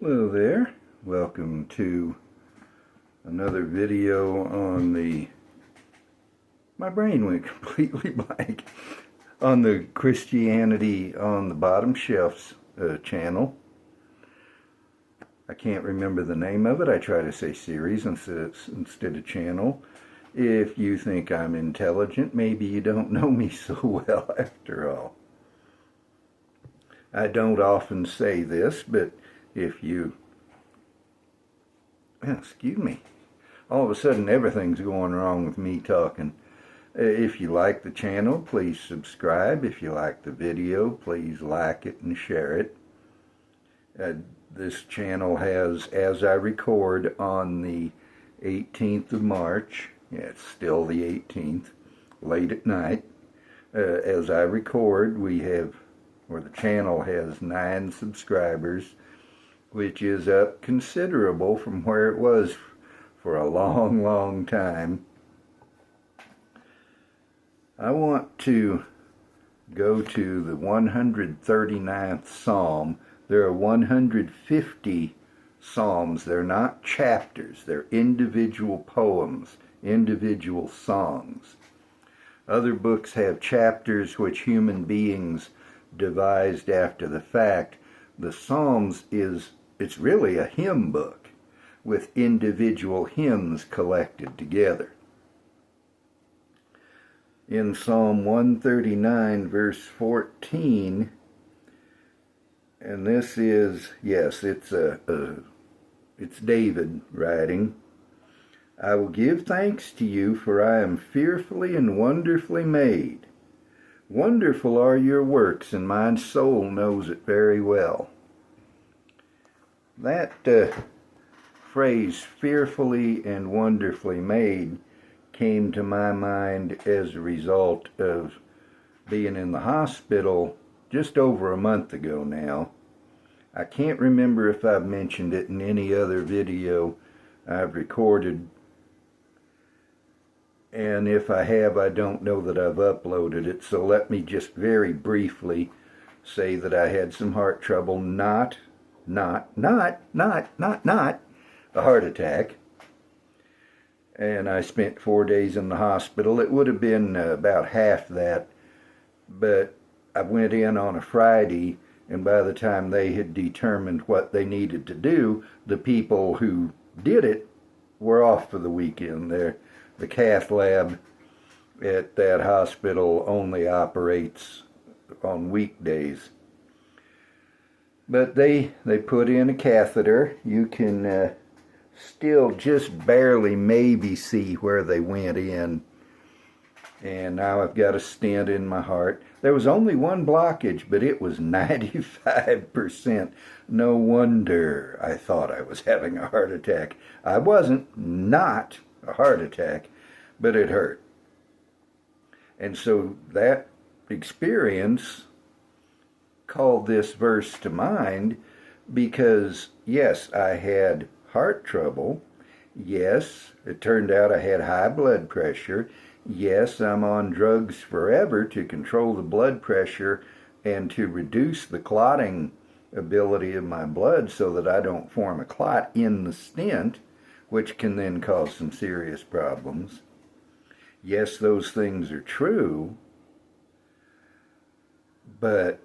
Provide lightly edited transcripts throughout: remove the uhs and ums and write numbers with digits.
Hello there. Welcome to another video on my brain went completely blank, on the Christianity on the Bottom Shelves channel. I can't remember the name of it. I try to say series instead of channel. If you think I'm intelligent, maybe you don't know me so well after all. I don't often say this, but if you, excuse me, all of a sudden everything's going wrong with me talking. If you like the channel, please subscribe. If you like the video, please like it and share it. This channel has, as I record on the 18th of March, it's still the 18th, late at night, as I record, the channel has 9 subscribers, which is up considerable from where it was for a long time. I want to go to the 139th Psalm. There are 150 Psalms. They're not chapters. They're individual poems, individual songs. Other books have chapters which human beings devised after the fact. The Psalms it's really a hymn book with individual hymns collected together. In Psalm 139 verse 14, and this is, yes, it's David writing, "I will give thanks to you, for I am fearfully and wonderfully made. Wonderful are your works, and my soul knows it very well." That phrase, fearfully and wonderfully made, came to my mind as a result of being in the hospital just over a month ago now. I can't remember if I've mentioned it in any other video I've recorded, and if I have, I don't know that I've uploaded it, so let me just very briefly say that I had some heart trouble, not a heart attack. And I spent 4 days in the hospital. It would have been about half that, but I went in on a Friday, and by the time they had determined what they needed to do, the people who did it were off for the weekend. The cath lab at that hospital only operates on weekdays. But they put in a catheter. You can still just barely maybe see where they went in. And now I've got a stent in my heart. There was only one blockage, but it was 95%. No wonder I thought I was having a heart attack. I wasn't, not a heart attack, but it hurt. And so that experience called this verse to mind, because yes, I had heart trouble. Yes, it turned out I had high blood pressure. Yes, I'm on drugs forever to control the blood pressure and to reduce the clotting ability of my blood so that I don't form a clot in the stent, which can then cause some serious problems. Yes, those things are true, but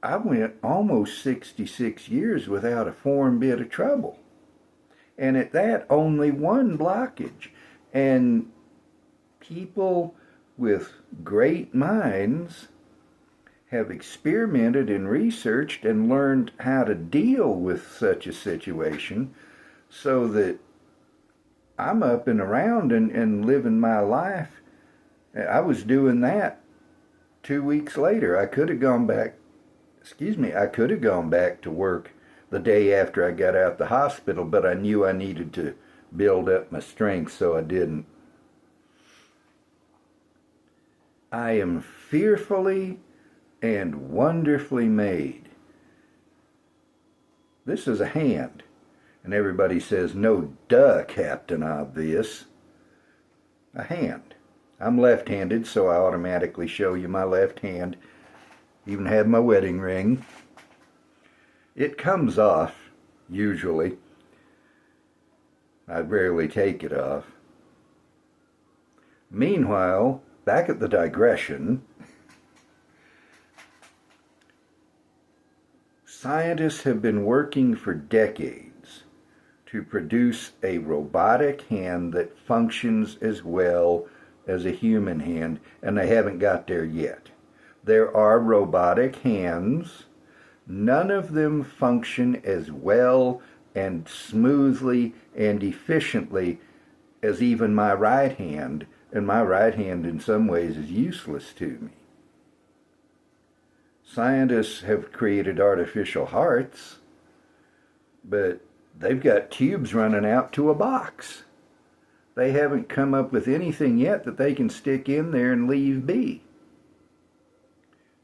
I went almost 66 years without a foreign bit of trouble. And at that, only one blockage. And people with great minds have experimented and researched and learned how to deal with such a situation, so that I'm up and around and living my life. I was doing that 2 weeks later. I could have gone back to work the day after I got out the hospital, but I knew I needed to build up my strength, so I didn't. I am fearfully and wonderfully made. This is a hand. And everybody says, "No, duh, Captain Obvious." A hand. I'm left-handed, so I automatically show you my left hand. Even have my wedding ring. It comes off usually. I rarely take it off. Meanwhile, back at the digression, scientists have been working for decades to produce a robotic hand that functions as well as a human hand, and they haven't got there yet. There are robotic hands. None of them function as well and smoothly and efficiently as even my right hand, and my right hand in some ways is useless to me. Scientists have created artificial hearts, but they've got tubes running out to a box. They haven't come up with anything yet that they can stick in there and leave be.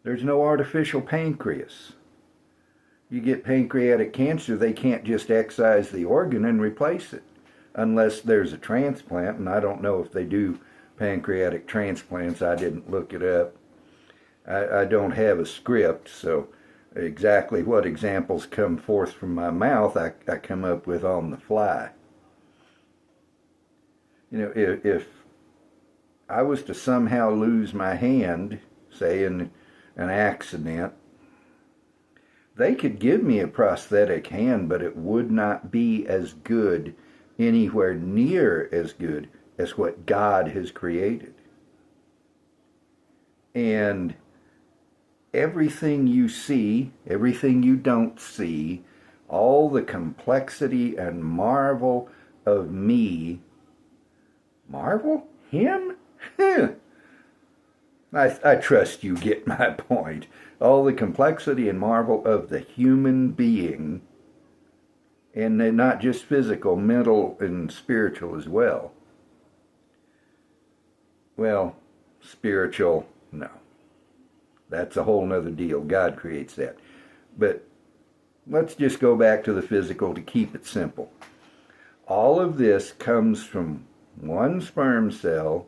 There's no artificial pancreas. You get pancreatic cancer, they can't just excise the organ and replace it unless there's a transplant, and I don't know if they do pancreatic transplants. I didn't look it up. I don't have a script, so exactly what examples come forth from my mouth I come up with on the fly. You know, if I was to somehow lose my hand, say in an accident, they could give me a prosthetic hand, but it would not be as good, anywhere near as good as what God has created. And everything you see, everything you don't see, all the complexity and marvel of me. Marvel? Him? I trust you get my point. All the complexity and marvel of the human being, and not just physical, mental and spiritual as well. Well, spiritual, no. That's a whole nother deal. God creates that. But let's just go back to the physical to keep it simple. All of this comes from one sperm cell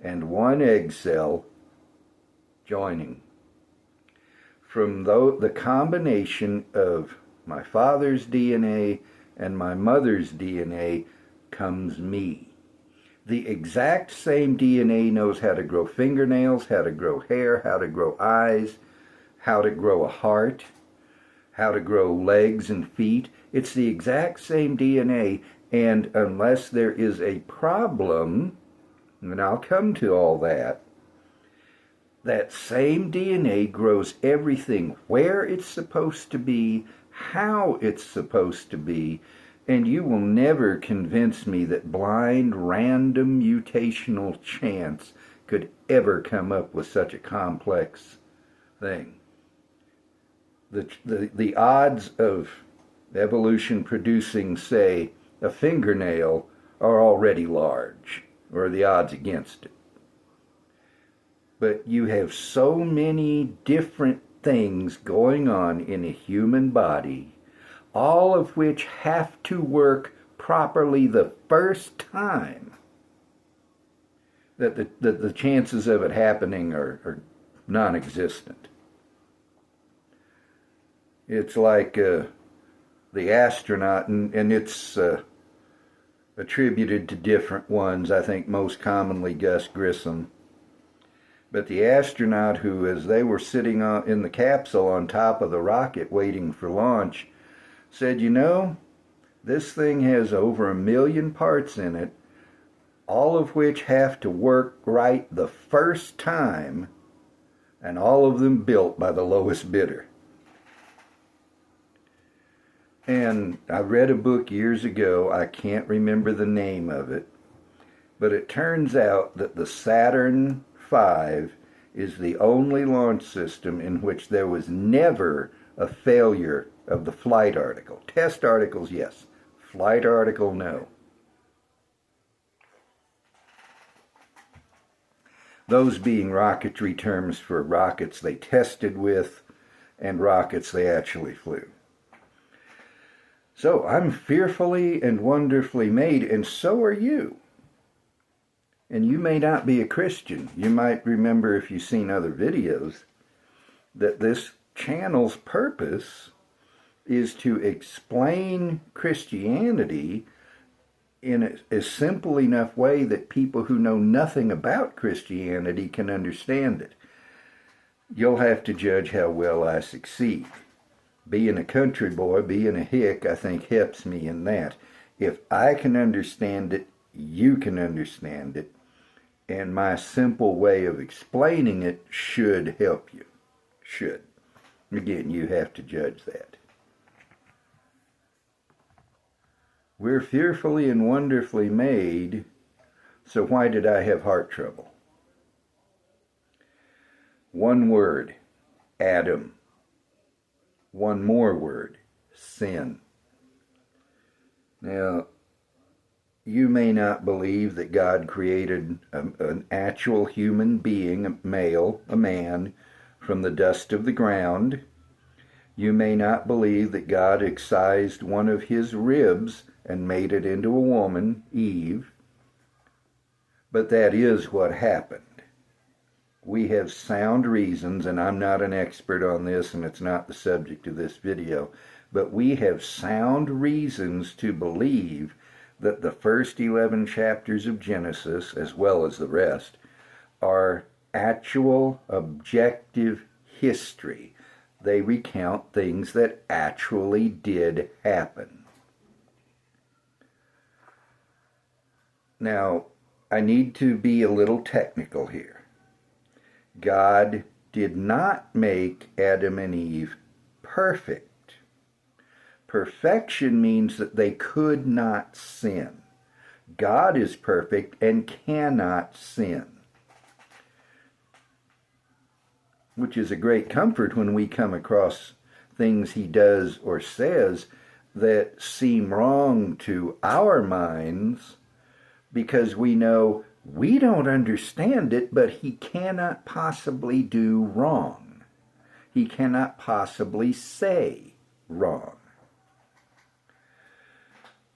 and one egg cell joining. From the combination of my father's DNA and my mother's DNA comes me. The exact same DNA knows how to grow fingernails, how to grow hair, how to grow eyes, how to grow a heart, how to grow legs and feet. It's the exact same DNA, and unless there is a problem, and I'll come to all that, that same DNA grows everything where it's supposed to be, how it's supposed to be, and you will never convince me that blind, random, mutational chance could ever come up with such a complex thing. The odds of evolution producing, say, a fingernail are already large, or the odds against it. But you have so many different things going on in a human body, all of which have to work properly the first time, that the chances of it happening are non-existent. It's like the astronaut, and it's attributed to different ones, I think most commonly Gus Grissom. But the astronaut who, as they were sitting in the capsule on top of the rocket waiting for launch, said, you know, this thing has over 1 million parts in it, all of which have to work right the first time, and all of them built by the lowest bidder. And I read a book years ago, I can't remember the name of it, but it turns out that the Saturn V is the only launch system in which there was never a failure of the flight article. Test articles, yes. Flight article, no. Those being rocketry terms for rockets they tested with and rockets they actually flew. So I'm fearfully and wonderfully made, and so are you. And you may not be a Christian. You might remember, if you've seen other videos, that this channel's purpose is to explain Christianity in a simple enough way that people who know nothing about Christianity can understand it. You'll have to judge how well I succeed. Being a country boy, being a hick, I think helps me in that. If I can understand it, you can understand it. And my simple way of explaining it should help you. Should. Again, you have to judge that. We're fearfully and wonderfully made, so why did I have heart trouble? One word, Adam. One more word, sin. Now, you may not believe that God created an actual human being, a male, a man, from the dust of the ground. You may not believe that God excised one of his ribs and made it into a woman, Eve. But that is what happened. We have sound reasons, and I'm not an expert on this, and it's not the subject of this video, but we have sound reasons to believe that the first 11 chapters of Genesis, as well as the rest, are actual, objective history. They recount things that actually did happen. Now, I need to be a little technical here. God did not make Adam and Eve perfect. Perfection means that they could not sin. God is perfect and cannot sin, which is a great comfort when we come across things he does or says that seem wrong to our minds, because we know we don't understand it, but he cannot possibly do wrong. He cannot possibly say wrong.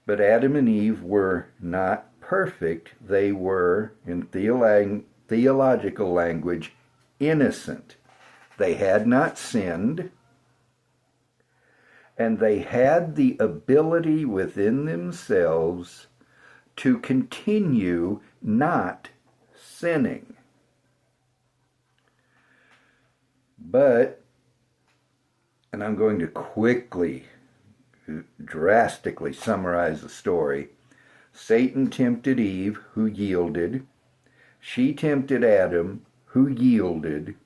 But Adam and Eve were not perfect. They were, in theological language, innocent. They had not sinned, and they had the ability within themselves to continue not sinning. But, and I'm going to quickly, drastically summarize the story. Satan tempted Eve, who yielded. She tempted Adam, who yielded.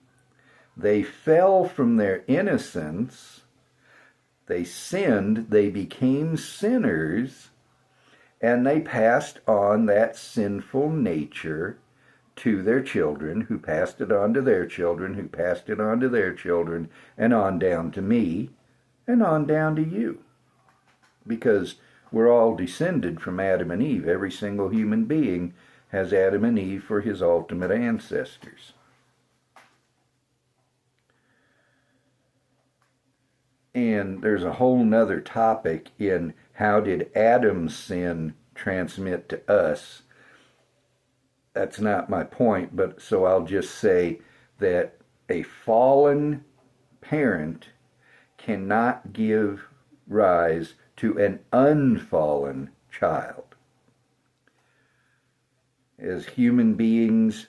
They fell from their innocence. They sinned. They became sinners. And they passed on that sinful nature to their children, who passed it on to their children, who passed it on to their children, and on down to me, and on down to you. Because we're all descended from Adam and Eve. Every single human being has Adam and Eve for his ultimate ancestors. And there's a whole nother topic in how did Adam's sin transmit to us. That's not my point, but so I'll just say that a fallen parent cannot give rise to an unfallen child. As human beings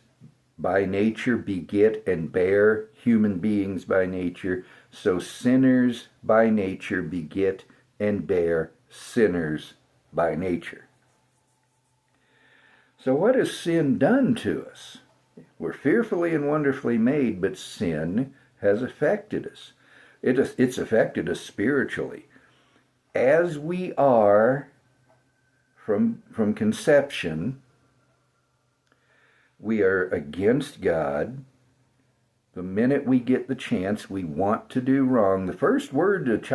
by nature beget and bear human beings by nature, so sinners by nature beget and bear sinners by nature. So what has sin done to us? We're fearfully and wonderfully made, but sin has affected us. It's affected us spiritually. As we are from conception, we are against God. The minute we get the chance, we want to do wrong. The first word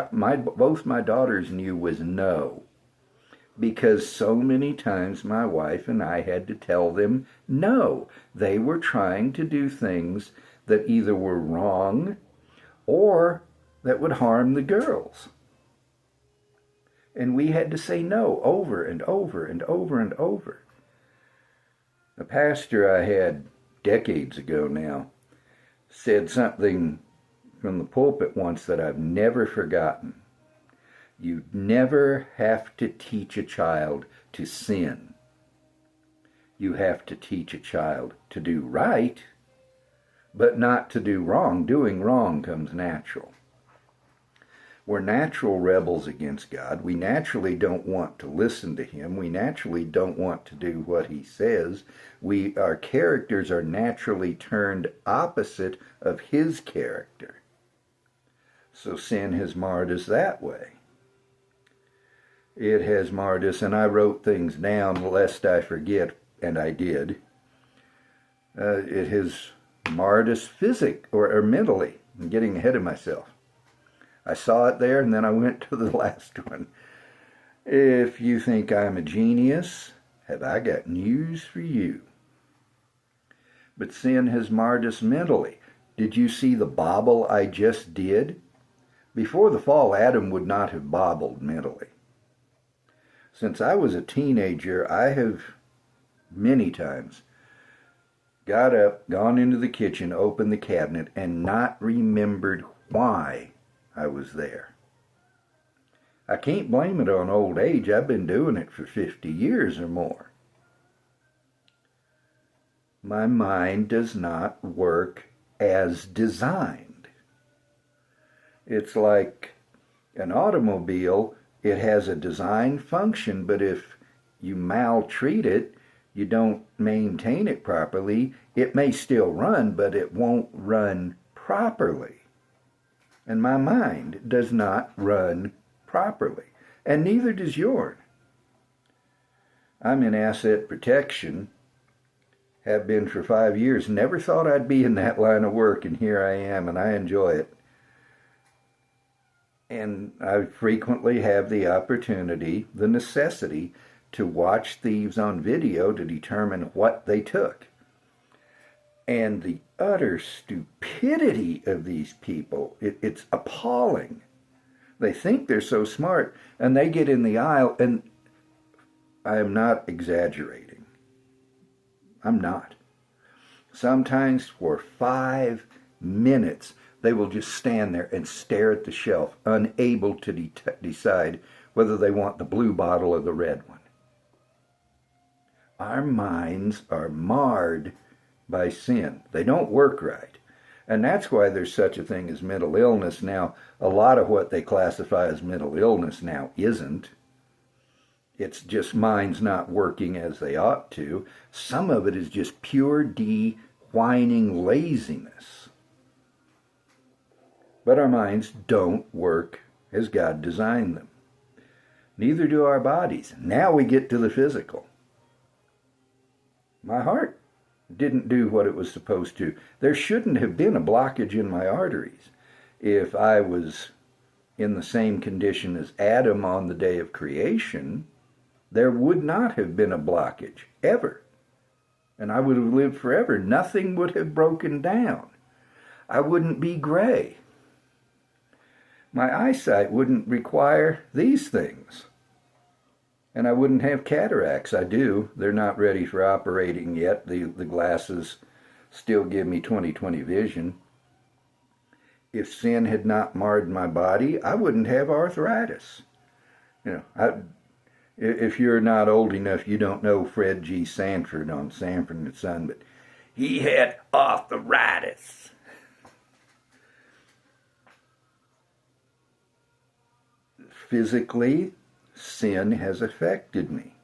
both my daughters knew was no. Because so many times my wife and I had to tell them no. They were trying to do things that either were wrong or that would harm the girls. And we had to say no over and over and over and over. A pastor I had decades ago now said something from the pulpit once that I've never forgotten. You never have to teach a child to sin. You have to teach a child to do right, but not to do wrong. Doing wrong comes natural. We're natural rebels against God. We naturally don't want to listen to him. We naturally don't want to do what he says. Our characters are naturally turned opposite of his character. So sin has marred us that way. It has marred us, and I wrote things down lest I forget, and I did. It has marred us or mentally. I'm getting ahead of myself. I saw it there, and then I went to the last one. If you think I'm a genius, have I got news for you. But sin has marred us mentally. Did you see the bobble I just did? Before the fall, Adam would not have bobbled mentally. Since I was a teenager, I have many times got up, gone into the kitchen, opened the cabinet, and not remembered why I was there. I can't blame it on old age. I've been doing it for 50 years or more. My mind does not work as designed. It's like an automobile. It has a design function, but if you maltreat it, you don't maintain it properly, it may still run, but it won't run properly. And my mind does not run properly, and neither does yours. I'm in asset protection, have been for 5 years, never thought I'd be in that line of work, and here I am, and I enjoy it. And I frequently have the opportunity, the necessity, to watch thieves on video to determine what they took. And the utter stupidity of these people, it's appalling. They think they're so smart, and they get in the aisle, and I am not exaggerating. I'm not. Sometimes for 5 minutes, they will just stand there and stare at the shelf, unable to decide whether they want the blue bottle or the red one. Our minds are marred by sin. They don't work right. And that's why there's such a thing as mental illness. Now, a lot of what they classify as mental illness now isn't. It's just minds not working as they ought to. Some of it is just pure whining laziness. But our minds don't work as God designed them. Neither do our bodies. Now we get to the physical. My heart didn't do what it was supposed to. There shouldn't have been a blockage in my arteries. If I was in the same condition as Adam on the day of creation, there would not have been a blockage, ever. And I would have lived forever. Nothing would have broken down. I wouldn't be gray. My eyesight wouldn't require these things. And I wouldn't have cataracts. I do. They're not ready for operating yet. The glasses still give me 20/20 vision. If sin had not marred my body, I wouldn't have arthritis. If you're not old enough, you don't know Fred G. Sanford on Sanford and Son, but he had arthritis. Physically, sin has affected me.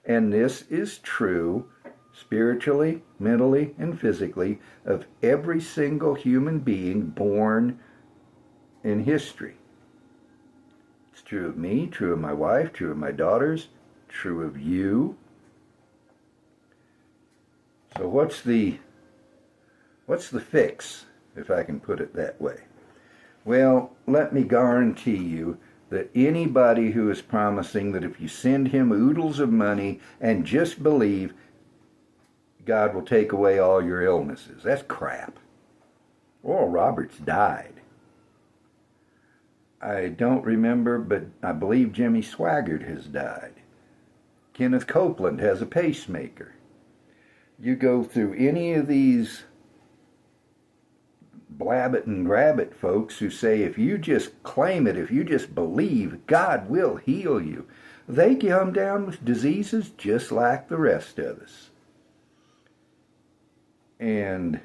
And this is true spiritually, mentally, and physically of every single human being born in history. It's true of me, true of my wife, true of my daughters, true of you. So what's the fix, if I can put it that way? Well, let me guarantee you that anybody who is promising that if you send him oodles of money and just believe, God will take away all your illnesses, that's crap. Oral Roberts died. I don't remember, but I believe Jimmy Swaggart has died. Kenneth Copeland has a pacemaker. You go through any of these blab it and grab it folks who say if you just claim it, if you just believe, God will heal you. They come down with diseases just like the rest of us. And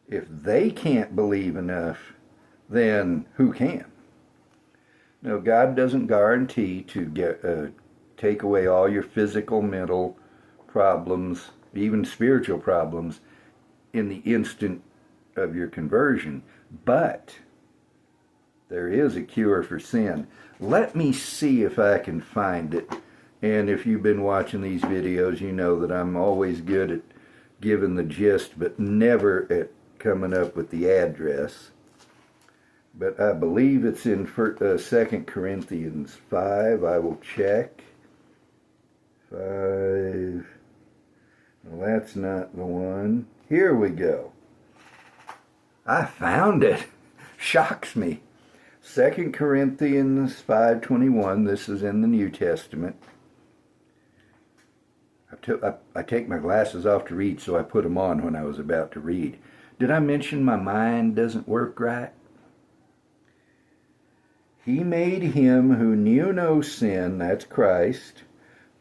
if they can't believe enough, then who can? No, God doesn't guarantee to take away all your physical, mental problems, even spiritual problems, in the instant of your conversion. But there is a cure for sin. Let me see if I can find it. And if you've been watching these videos, you know that I'm always good at giving the gist, but never at coming up with the address. But I believe it's in 2 Corinthians 5. I will check. 5. Well, that's not the one. Here we go. I found it. Shocks me. 2 Corinthians 5:21. This is in the New Testament. I take my glasses off to read, so I put them on when I was about to read. Did I mention my mind doesn't work right? He made him who knew no sin, that's Christ,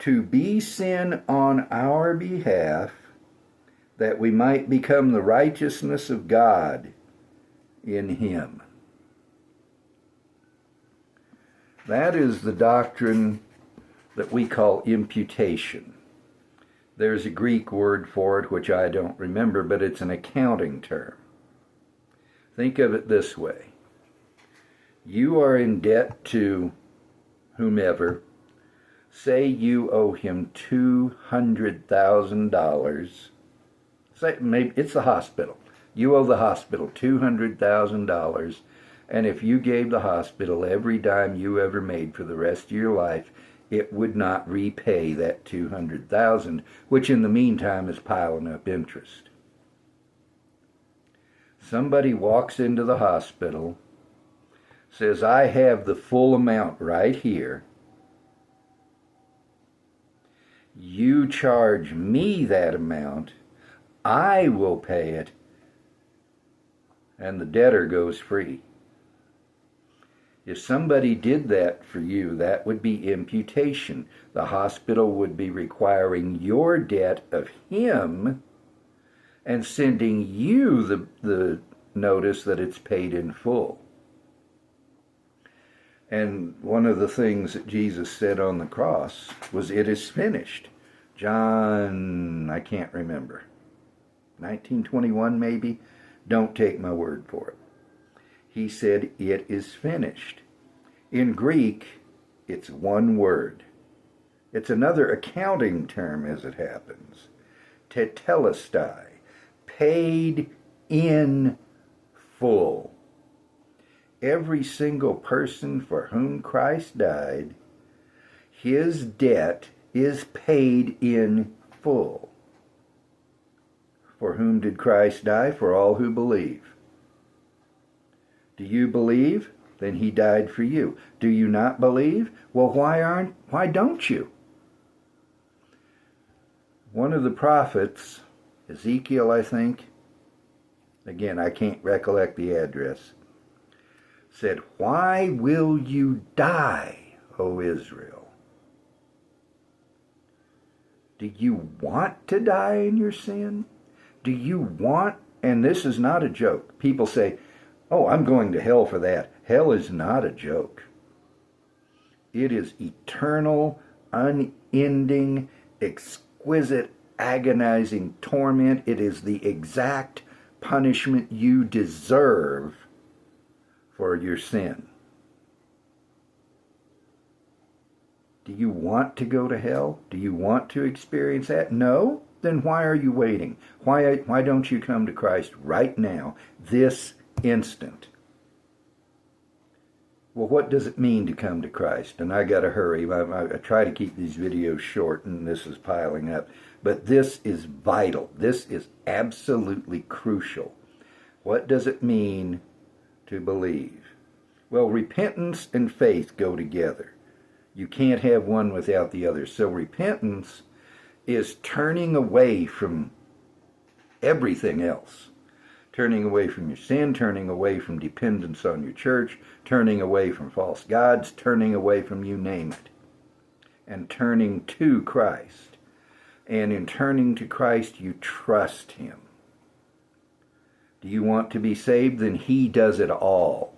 to be sin on our behalf, that we might become the righteousness of God in him. That is the doctrine that we call imputation. There's a Greek word for it which I don't remember, but it's an accounting term. Think of it this way. You are in debt to whomever. Say you owe him $200,000. Say maybe it's the hospital. You owe the hospital $200,000, and if you gave the hospital every dime you ever made for the rest of your life, it would not repay that $200,000, which in the meantime is piling up interest. Somebody walks into the hospital, says, I have the full amount right here. You charge me that amount, I will pay it, and the debtor goes free. If somebody did that for you, that would be imputation. The hospital would be requiring your debt of him and sending you the notice that it's paid in full. And one of the things that Jesus said on the cross was, it is finished. John, I can't remember, 19:21 maybe? Don't take my word for it. He said, it is finished. In Greek, it's one word. It's another accounting term as it happens. Tetelestai, paid in full. Every single person for whom Christ died, his debt is paid in full. For whom did Christ die? For all who believe. Do you believe? Then he died for you. Do you not believe? Well, why don't you? One of the prophets, Ezekiel, I think, again, I can't recollect the address, said, why will you die, O Israel? Do you want to die in your sin? Do you want, and this is not a joke, people say, oh, I'm going to hell for that. Hell is not a joke. It is eternal, unending, exquisite, agonizing torment. It is the exact punishment you deserve for your sin. Do you want to go to hell? Do you want to experience that? No? Then why are you waiting? Why don't you come to Christ right now, this instant? Well, what does it mean to come to Christ? And I got to hurry. I try to keep these videos short, and this is piling up. But this is vital. This is absolutely crucial. What does it mean to believe? Well, repentance and faith go together. You can't have one without the other. So repentance is turning away from everything else, Turning away from your sin, turning away from dependence on your church, turning away from false gods, turning away from you name it, and turning to Christ. And in turning to Christ, you trust Him. Do you want to be saved? Then He does it all.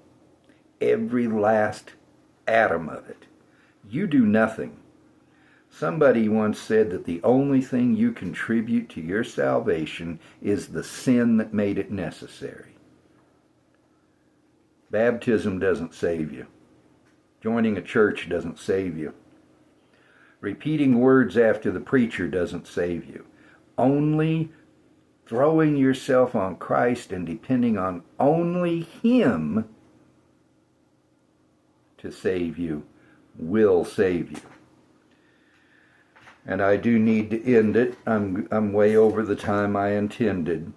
Every last atom of it. You do nothing. Somebody once said that the only thing you contribute to your salvation is the sin that made it necessary. Baptism doesn't save you. Joining a church doesn't save you. Repeating words after the preacher doesn't save you. Only throwing yourself on Christ and depending on only Him to save you will save you. And I do need to end it. I'm way over the time I intended.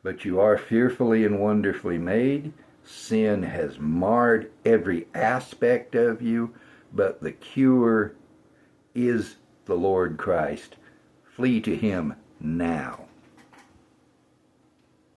But you are fearfully and wonderfully made. Sin has marred every aspect of you, but the cure is the Lord Christ. Flee to Him now.